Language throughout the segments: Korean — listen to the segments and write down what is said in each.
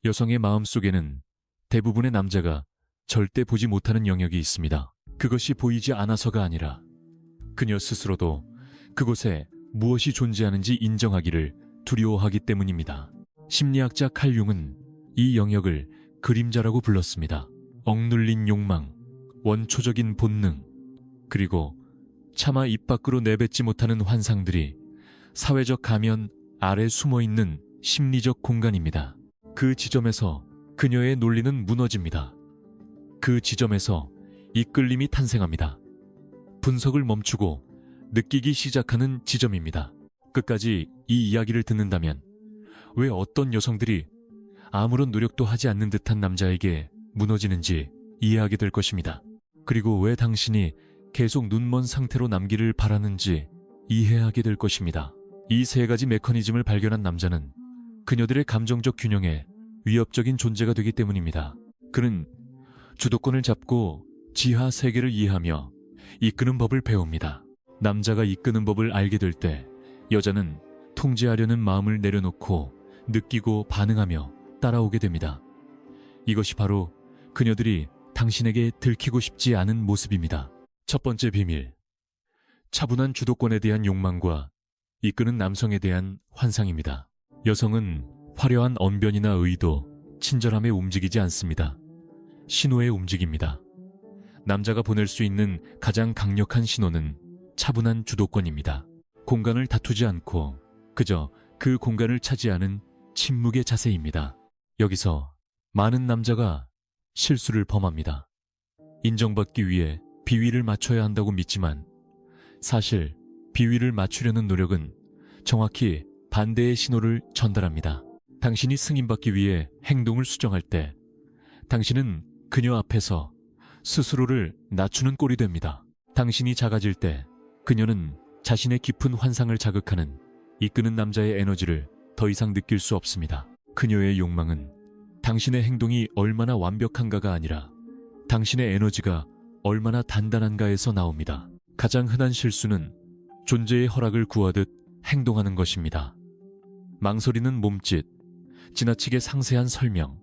여성의 마음속에는 대부분의 남자가 절대 보지 못하는 영역이 있습니다. 그것이 보이지 않아서가 아니라 그녀 스스로도 그곳에 무엇이 존재하는지 인정하기를 두려워하기 때문입니다. 심리학자 칼 융은 이 영역을 그림자라고 불렀습니다. 억눌린 욕망, 원초적인 본능, 그리고 차마 입 밖으로 내뱉지 못하는 환상들이 사회적 가면 아래 숨어있는 심리적 공간입니다. 그 지점에서 그녀의 논리는 무너집니다. 그 지점에서 이끌림이 탄생합니다. 분석을 멈추고 느끼기 시작하는 지점입니다. 끝까지 이 이야기를 듣는다면 왜 어떤 여성들이 아무런 노력도 하지 않는 듯한 남자에게 무너지는지 이해하게 될 것입니다. 그리고 왜 당신이 계속 눈먼 상태로 남기를 바라는지 이해하게 될 것입니다. 이 세 가지 메커니즘을 발견한 남자는 그녀들의 감정적 균형에 위협적인 존재가 되기 때문입니다. 그는 주도권을 잡고 지하 세계를 이해하며 이끄는 법을 배웁니다. 남자가 이끄는 법을 알게 될 때 여자는 통제하려는 마음을 내려놓고 느끼고 반응하며 따라오게 됩니다. 이것이 바로 그녀들이 당신에게 들키고 싶지 않은 모습입니다. 첫 번째 비밀, 차분한 주도권에 대한 욕망과 이끄는 남성에 대한 환상입니다. 여성은 화려한 언변이나 의도, 친절함에 움직이지 않습니다. 신호에 움직입니다. 남자가 보낼 수 있는 가장 강력한 신호는 차분한 주도권입니다. 공간을 다투지 않고 그저 그 공간을 차지하는 침묵의 자세입니다. 여기서 많은 남자가 실수를 범합니다. 인정받기 위해 비위를 맞춰야 한다고 믿지만 사실 비위를 맞추려는 노력은 정확히 반대의 신호를 전달합니다. 당신이 승인받기 위해 행동을 수정할 때 당신은 그녀 앞에서 스스로를 낮추는 꼴이 됩니다. 당신이 작아질 때 그녀는 자신의 깊은 환상을 자극하는 이끄는 남자의 에너지를 더 이상 느낄 수 없습니다. 그녀의 욕망은 당신의 행동이 얼마나 완벽한가가 아니라 당신의 에너지가 얼마나 단단한가에서 나옵니다. 가장 흔한 실수는 존재의 허락을 구하듯 행동하는 것입니다. 망설이는 몸짓, 지나치게 상세한 설명,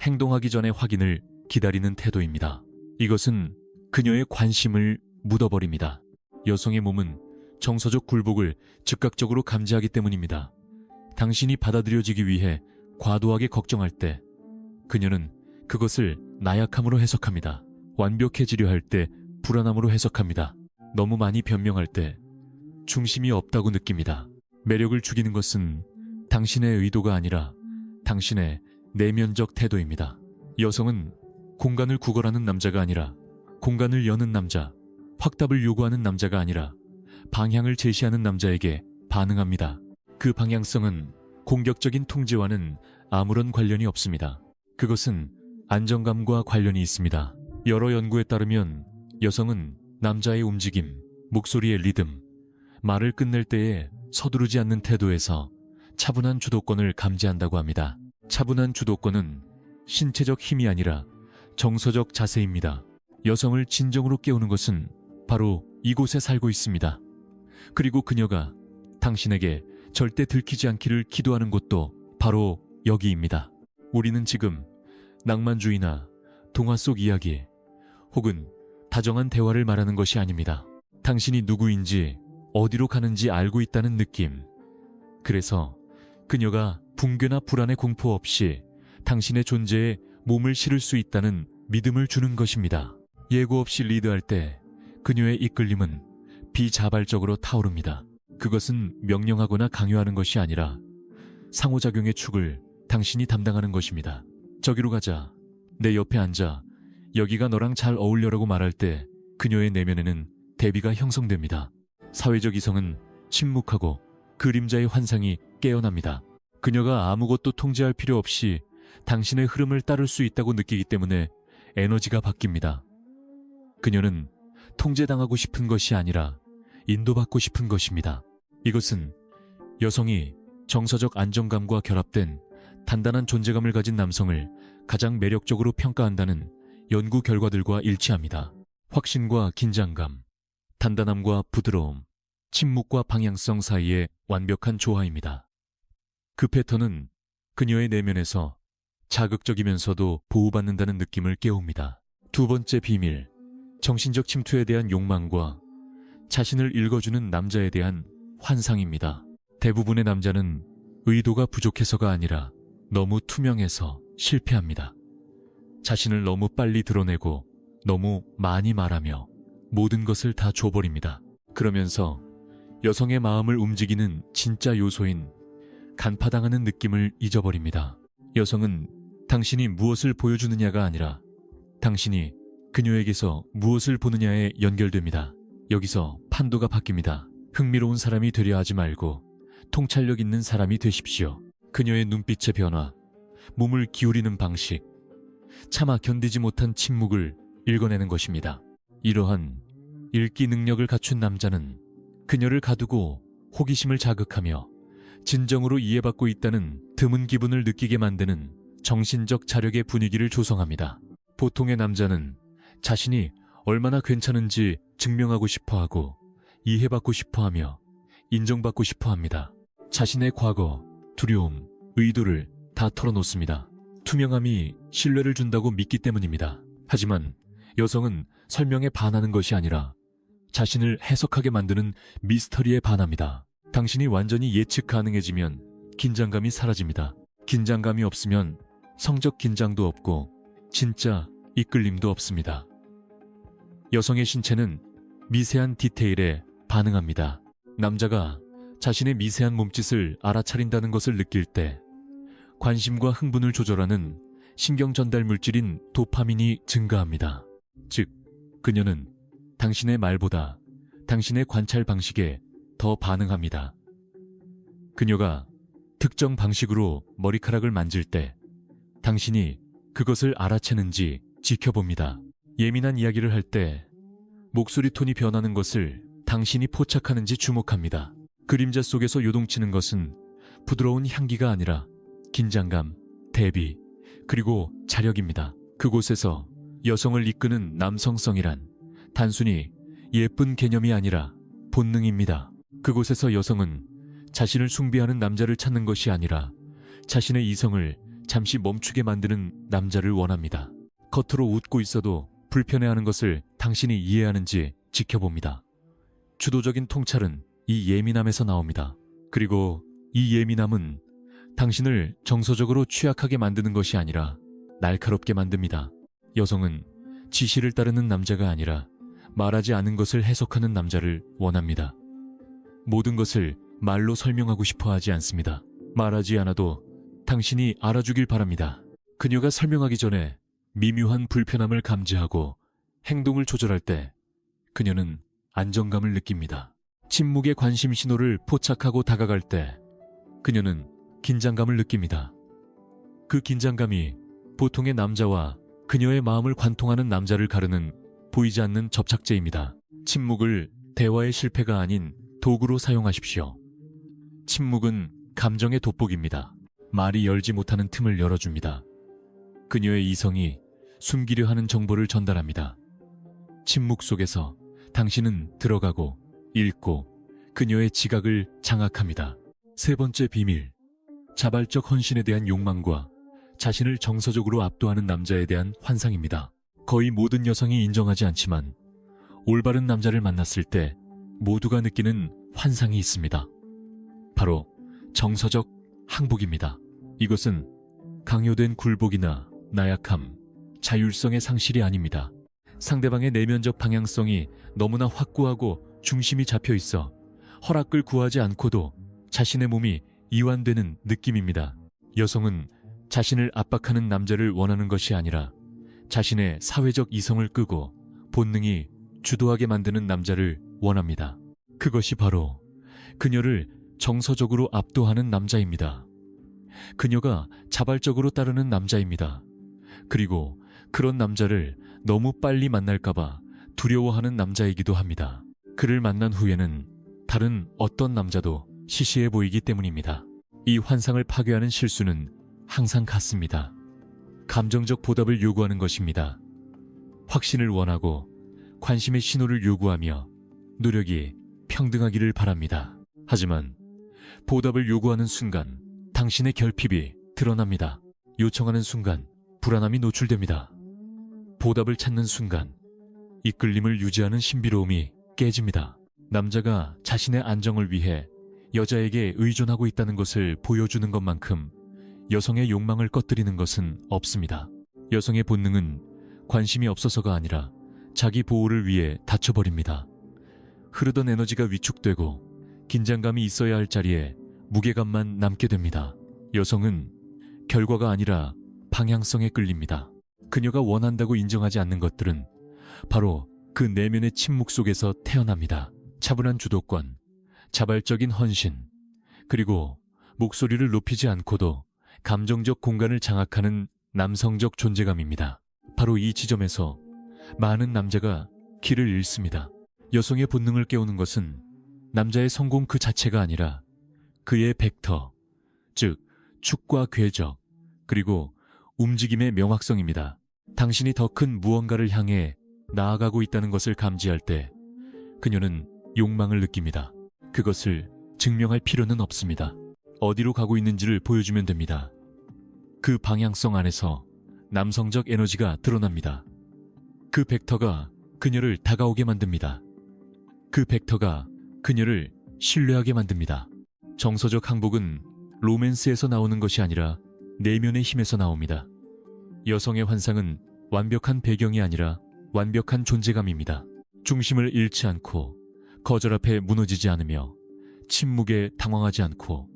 행동하기 전에 확인을 기다리는 태도입니다. 이것은 그녀의 관심을 묻어버립니다. 여성의 몸은 정서적 굴복을 즉각적으로 감지하기 때문입니다. 당신이 받아들여지기 위해 과도하게 걱정할 때 그녀는 그것을 나약함으로 해석합니다. 완벽해지려 할 때 불안함으로 해석합니다. 너무 많이 변명할 때 중심이 없다고 느낍니다. 매력을 죽이는 것은 당신의 의도가 아니라 당신의 내면적 태도입니다. 여성은 공간을 구걸하는 남자가 아니라 공간을 여는 남자, 확답을 요구하는 남자가 아니라 방향을 제시하는 남자에게 반응합니다. 그 방향성은 공격적인 통제와는 아무런 관련이 없습니다. 그것은 안정감과 관련이 있습니다. 여러 연구에 따르면 여성은 남자의 움직임, 목소리의 리듬, 말을 끝낼 때에 서두르지 않는 태도에서 차분한 주도권을 감지한다고 합니다. 차분한 주도권은 신체적 힘이 아니라 정서적 자세입니다. 여성을 진정으로 깨우는 것은 바로 이곳에 살고 있습니다. 그리고 그녀가 당신에게 절대 들키지 않기를 기도하는 곳도 바로 여기입니다. 우리는 지금 낭만주의나 동화 속 이야기 혹은 다정한 대화를 말하는 것이 아닙니다. 당신이 누구인지 어디로 가는지 알고 있다는 느낌. 그래서 그녀가 붕괴나 불안의 공포 없이 당신의 존재에 몸을 실을 수 있다는 믿음을 주는 것입니다. 예고 없이 리드할 때 그녀의 이끌림은 비자발적으로 타오릅니다. 그것은 명령하거나 강요하는 것이 아니라 상호작용의 축을 당신이 담당하는 것입니다. 저기로 가자, 내 옆에 앉아, 여기가 너랑 잘 어울려라고 말할 때 그녀의 내면에는 대비가 형성됩니다. 사회적 이성은 침묵하고 그림자의 환상이 깨어납니다. 그녀가 아무것도 통제할 필요 없이 당신의 흐름을 따를 수 있다고 느끼기 때문에 에너지가 바뀝니다. 그녀는 통제당하고 싶은 것이 아니라 인도받고 싶은 것입니다. 이것은 여성이 정서적 안정감과 결합된 단단한 존재감을 가진 남성을 가장 매력적으로 평가한다는 연구 결과들과 일치합니다. 확신과 긴장감, 단단함과 부드러움, 침묵과 방향성 사이의 완벽한 조화입니다. 그 패턴은 그녀의 내면에서 자극적이면서도 보호받는다는 느낌을 깨웁니다. 두 번째 비밀, 정신적 침투에 대한 욕망과 자신을 읽어주는 남자에 대한 환상입니다. 대부분의 남자는 의도가 부족해서가 아니라 너무 투명해서 실패합니다. 자신을 너무 빨리 드러내고 너무 많이 말하며 모든 것을 다 줘버립니다. 그러면서 여성의 마음을 움직이는 진짜 요소인 간파당하는 느낌을 잊어버립니다. 여성은 당신이 무엇을 보여주느냐가 아니라 당신이 그녀에게서 무엇을 보느냐에 연결됩니다. 여기서 판도가 바뀝니다. 흥미로운 사람이 되려 하지 말고 통찰력 있는 사람이 되십시오. 그녀의 눈빛의 변화, 몸을 기울이는 방식, 차마 견디지 못한 침묵을 읽어내는 것입니다. 이러한 읽기 능력을 갖춘 남자는 그녀를 가두고 호기심을 자극하며 진정으로 이해받고 있다는 드문 기분을 느끼게 만드는 정신적 자력의 분위기를 조성합니다. 보통의 남자는 자신이 얼마나 괜찮은지 증명하고 싶어하고 이해받고 싶어하며 인정받고 싶어합니다. 자신의 과거, 두려움, 의도를 다 털어놓습니다. 투명함이 신뢰를 준다고 믿기 때문입니다. 하지만 여성은 설명에 반하는 것이 아니라 자신을 해석하게 만드는 미스터리에 반합니다. 당신이 완전히 예측 가능해지면 긴장감이 사라집니다. 긴장감이 없으면 성적 긴장도 없고 진짜 이끌림도 없습니다. 여성의 신체는 미세한 디테일에 반응합니다. 남자가 자신의 미세한 몸짓을 알아차린다는 것을 느낄 때 관심과 흥분을 조절하는 신경 전달 물질인 도파민이 증가합니다. 즉, 그녀는 당신의 말보다 당신의 관찰 방식에 더 반응합니다. 그녀가 특정 방식으로 머리카락을 만질 때 당신이 그것을 알아채는지 지켜봅니다. 예민한 이야기를 할 때 목소리 톤이 변하는 것을 당신이 포착하는지 주목합니다. 그림자 속에서 요동치는 것은 부드러운 향기가 아니라 긴장감, 대비, 그리고 자력입니다. 그곳에서 여성을 이끄는 남성성이란 단순히 예쁜 개념이 아니라 본능입니다. 그곳에서 여성은 자신을 숭배하는 남자를 찾는 것이 아니라 자신의 이성을 잠시 멈추게 만드는 남자를 원합니다. 겉으로 웃고 있어도 불편해하는 것을 당신이 이해하는지 지켜봅니다. 주도적인 통찰은 이 예민함에서 나옵니다. 그리고 이 예민함은 당신을 정서적으로 취약하게 만드는 것이 아니라 날카롭게 만듭니다. 여성은 지시를 따르는 남자가 아니라 말하지 않은 것을 해석하는 남자를 원합니다. 모든 것을 말로 설명하고 싶어 하지 않습니다. 말하지 않아도 당신이 알아주길 바랍니다. 그녀가 설명하기 전에 미묘한 불편함을 감지하고 행동을 조절할 때 그녀는 안정감을 느낍니다. 침묵의 관심 신호를 포착하고 다가갈 때 그녀는 긴장감을 느낍니다. 그 긴장감이 보통의 남자와 그녀의 마음을 관통하는 남자를 가르는 보이지 않는 접착제입니다. 침묵을 대화의 실패가 아닌 도구로 사용하십시오. 침묵은 감정의 돋보기입니다. 말이 열지 못하는 틈을 열어줍니다. 그녀의 이성이 숨기려 하는 정보를 전달합니다. 침묵 속에서 당신은 들어가고 읽고 그녀의 지각을 장악합니다. 세 번째 비밀, 자발적 헌신에 대한 욕망과 자신을 정서적으로 압도하는 남자에 대한 환상입니다. 거의 모든 여성이 인정하지 않지만 올바른 남자를 만났을 때 모두가 느끼는 환상이 있습니다. 바로 정서적 항복입니다. 이것은 강요된 굴복이나 나약함, 자율성의 상실이 아닙니다. 상대방의 내면적 방향성이 너무나 확고하고 중심이 잡혀 있어 허락을 구하지 않고도 자신의 몸이 이완되는 느낌입니다. 여성은 자신을 압박하는 남자를 원하는 것이 아니라 자신의 사회적 이성을 끄고 본능이 주도하게 만드는 남자를 원합니다. 그것이 바로 그녀를 정서적으로 압도하는 남자입니다. 그녀가 자발적으로 따르는 남자입니다. 그리고 그런 남자를 너무 빨리 만날까봐 두려워하는 남자이기도 합니다. 그를 만난 후에는 다른 어떤 남자도 시시해 보이기 때문입니다. 이 환상을 파괴하는 실수는 항상 같습니다. 감정적 보답을 요구하는 것입니다. 확신을 원하고 관심의 신호를 요구하며 노력이 평등하기를 바랍니다. 하지만 보답을 요구하는 순간 당신의 결핍이 드러납니다. 요청하는 순간 불안함이 노출됩니다. 보답을 찾는 순간 이끌림을 유지하는 신비로움이 깨집니다. 남자가 자신의 안정을 위해 여자에게 의존하고 있다는 것을 보여주는 것만큼 여성의 욕망을 꺼뜨리는 것은 없습니다. 여성의 본능은 관심이 없어서가 아니라 자기 보호를 위해 닫혀버립니다. 흐르던 에너지가 위축되고 긴장감이 있어야 할 자리에 무게감만 남게 됩니다. 여성은 결과가 아니라 방향성에 끌립니다. 그녀가 원한다고 인정하지 않는 것들은 바로 그 내면의 침묵 속에서 태어납니다. 차분한 주도권, 자발적인 헌신, 그리고 목소리를 높이지 않고도 감정적 공간을 장악하는 남성적 존재감입니다. 바로 이 지점에서 많은 남자가 길을 잃습니다. 여성의 본능을 깨우는 것은 남자의 성공 그 자체가 아니라 그의 벡터, 즉 축과 궤적, 그리고 움직임의 명확성입니다. 당신이 더 큰 무언가를 향해 나아가고 있다는 것을 감지할 때 그녀는 욕망을 느낍니다. 그것을 증명할 필요는 없습니다. 어디로 가고 있는지를 보여주면 됩니다. 그 방향성 안에서 남성적 에너지가 드러납니다. 그 벡터가 그녀를 다가오게 만듭니다. 그 벡터가 그녀를 신뢰하게 만듭니다. 정서적 항복은 로맨스에서 나오는 것이 아니라 내면의 힘에서 나옵니다. 여성의 환상은 완벽한 배경이 아니라 완벽한 존재감입니다. 중심을 잃지 않고 거절 앞에 무너지지 않으며 침묵에 당황하지 않고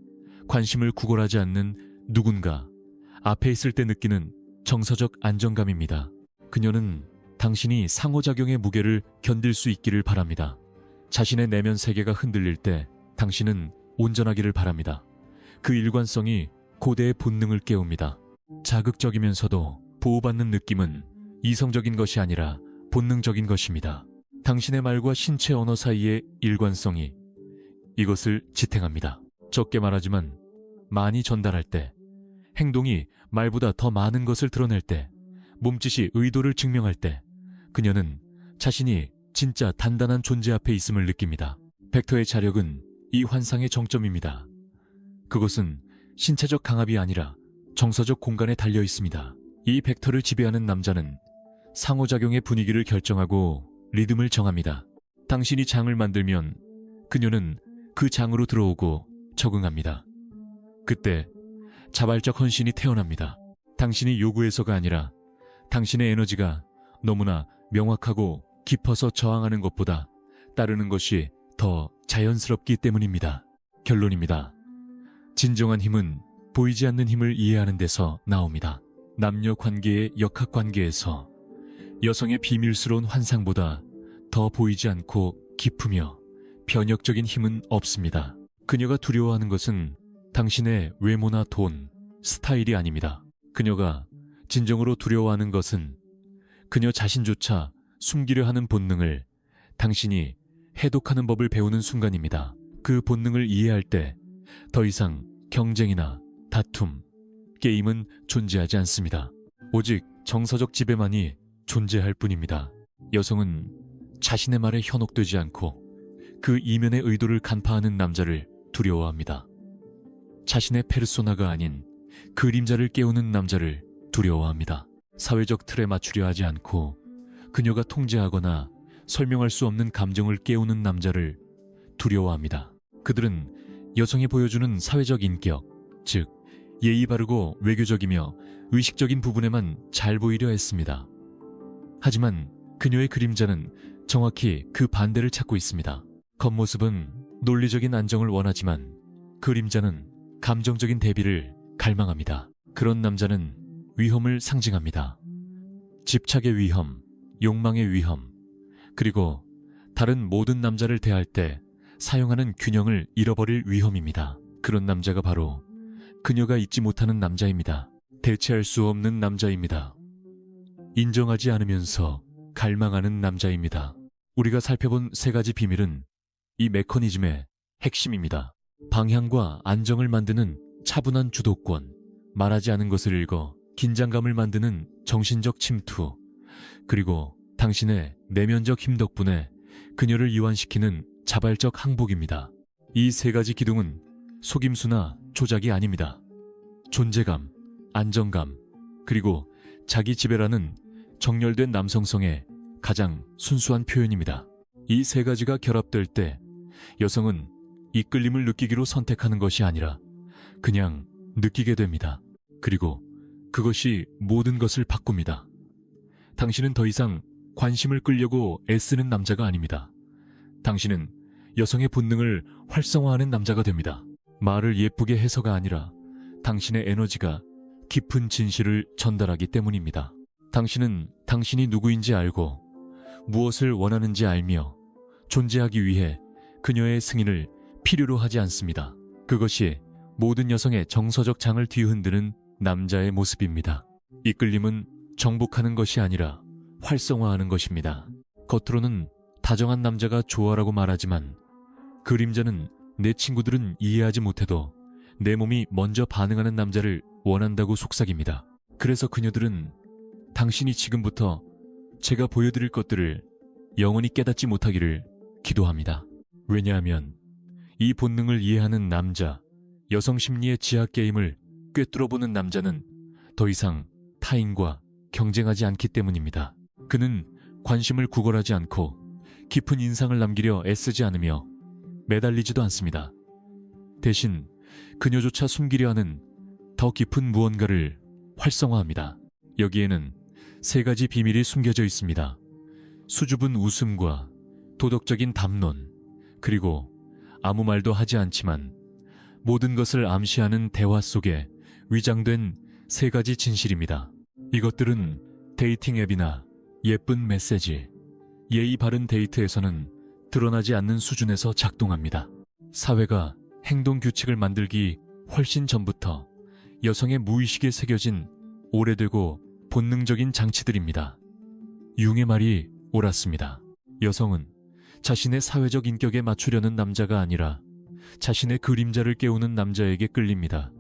관심을 구걸하지 않는 누군가 앞에 있을 때 느끼는 정서적 안정감입니다. 그녀는 당신이 상호작용의 무게를 견딜 수 있기를 바랍니다. 자신의 내면 세계가 흔들릴 때 당신은 온전하기를 바랍니다. 그 일관성이 고대의 본능을 깨웁니다. 자극적이면서도 보호받는 느낌은 이성적인 것이 아니라 본능적인 것입니다. 당신의 말과 신체 언어 사이의 일관성이 이것을 지탱합니다. 적게 말하지만 많이 전달할 때, 행동이 말보다 더 많은 것을 드러낼 때, 몸짓이 의도를 증명할 때 그녀는 자신이 진짜 단단한 존재 앞에 있음을 느낍니다. 벡터의 자력은 이 환상의 정점입니다. 그것은 신체적 강압이 아니라 정서적 공간에 달려 있습니다. 이 벡터를 지배하는 남자는 상호작용의 분위기를 결정하고 리듬을 정합니다. 당신이 장을 만들면 그녀는 그 장으로 들어오고 적응합니다. 그때 자발적 헌신이 태어납니다. 당신이 요구해서가 아니라 당신의 에너지가 너무나 명확하고 깊어서 저항하는 것보다 따르는 것이 더 자연스럽기 때문입니다. 결론입니다. 진정한 힘은 보이지 않는 힘을 이해하는 데서 나옵니다. 남녀 관계의 역학관계에서 여성의 비밀스러운 환상보다 더 보이지 않고 깊으며 변혁적인 힘은 없습니다. 그녀가 두려워하는 것은 당신의 외모나 돈, 스타일이 아닙니다. 그녀가 진정으로 두려워하는 것은 그녀 자신조차 숨기려 하는 본능을 당신이 해독하는 법을 배우는 순간입니다. 그 본능을 이해할 때 더 이상 경쟁이나 다툼, 게임은 존재하지 않습니다. 오직 정서적 지배만이 존재할 뿐입니다. 여성은 자신의 말에 현혹되지 않고 그 이면의 의도를 간파하는 남자를 두려워합니다. 자신의 페르소나가 아닌 그림자를 깨우는 남자를 두려워합니다. 사회적 틀에 맞추려 하지 않고 그녀가 통제하거나 설명할 수 없는 감정을 깨우는 남자를 두려워합니다. 그들은 여성이 보여주는 사회적 인격, 즉 예의 바르고 외교적이며 의식적인 부분에만 잘 보이려 했습니다. 하지만 그녀의 그림자는 정확히 그 반대를 찾고 있습니다. 겉모습은 논리적인 안정을 원하지만 그림자는 감정적인 대비를 갈망합니다. 그런 남자는 위험을 상징합니다. 집착의 위험, 욕망의 위험, 그리고 다른 모든 남자를 대할 때 사용하는 균형을 잃어버릴 위험입니다. 그런 남자가 바로 그녀가 잊지 못하는 남자입니다. 대체할 수 없는 남자입니다. 인정하지 않으면서 갈망하는 남자입니다. 우리가 살펴본 세 가지 비밀은 이 메커니즘의 핵심입니다. 방향과 안정을 만드는 차분한 주도권, 말하지 않은 것을 읽어 긴장감을 만드는 정신적 침투, 그리고 당신의 내면적 힘 덕분에 그녀를 이완시키는 자발적 항복입니다. 이 세 가지 기둥은 속임수나 조작이 아닙니다. 존재감, 안정감, 그리고 자기 지배라는 정렬된 남성성의 가장 순수한 표현입니다. 이 세 가지가 결합될 때 여성은 이끌림을 느끼기로 선택하는 것이 아니라 그냥 느끼게 됩니다. 그리고 그것이 모든 것을 바꿉니다. 당신은 더 이상 관심을 끌려고 애쓰는 남자가 아닙니다. 당신은 여성의 본능을 활성화하는 남자가 됩니다. 말을 예쁘게 해서가 아니라 당신의 에너지가 깊은 진실을 전달하기 때문입니다. 당신은 당신이 누구인지 알고 무엇을 원하는지 알며 존재하기 위해 그녀의 승인을 필요로 하지 않습니다. 그것이 모든 여성의 정서적 장을 뒤흔드는 남자의 모습입니다. 이끌림은 정복하는 것이 아니라 활성화하는 것입니다. 겉으로는 다정한 남자가 좋아라고 말하지만 그림자는 내 친구들은 이해하지 못해도 내 몸이 먼저 반응하는 남자를 원한다고 속삭입니다. 그래서 그녀들은 당신이 지금부터 제가 보여드릴 것들을 영원히 깨닫지 못하기를 기도합니다. 왜냐하면 이 본능을 이해하는 남자, 여성 심리의 지하 게임을 꿰뚫어보는 남자는 더 이상 타인과 경쟁하지 않기 때문입니다. 그는 관심을 구걸하지 않고 깊은 인상을 남기려 애쓰지 않으며 매달리지도 않습니다. 대신 그녀조차 숨기려 하는 더 깊은 무언가를 활성화합니다. 여기에는 세 가지 비밀이 숨겨져 있습니다. 수줍은 웃음과 도덕적인 담론, 그리고 아무 말도 하지 않지만 모든 것을 암시하는 대화 속에 위장된 세 가지 진실입니다. 이것들은 데이팅 앱이나 예쁜 메시지, 예의 바른 데이트에서는 드러나지 않는 수준에서 작동합니다. 사회가 행동 규칙을 만들기 훨씬 전부터 여성의 무의식에 새겨진 오래되고 본능적인 장치들입니다. 융의 말이 옳았습니다. 여성은 자신의 사회적 인격에 맞추려는 남자가 아니라 자신의 그림자를 깨우는 남자에게 끌립니다.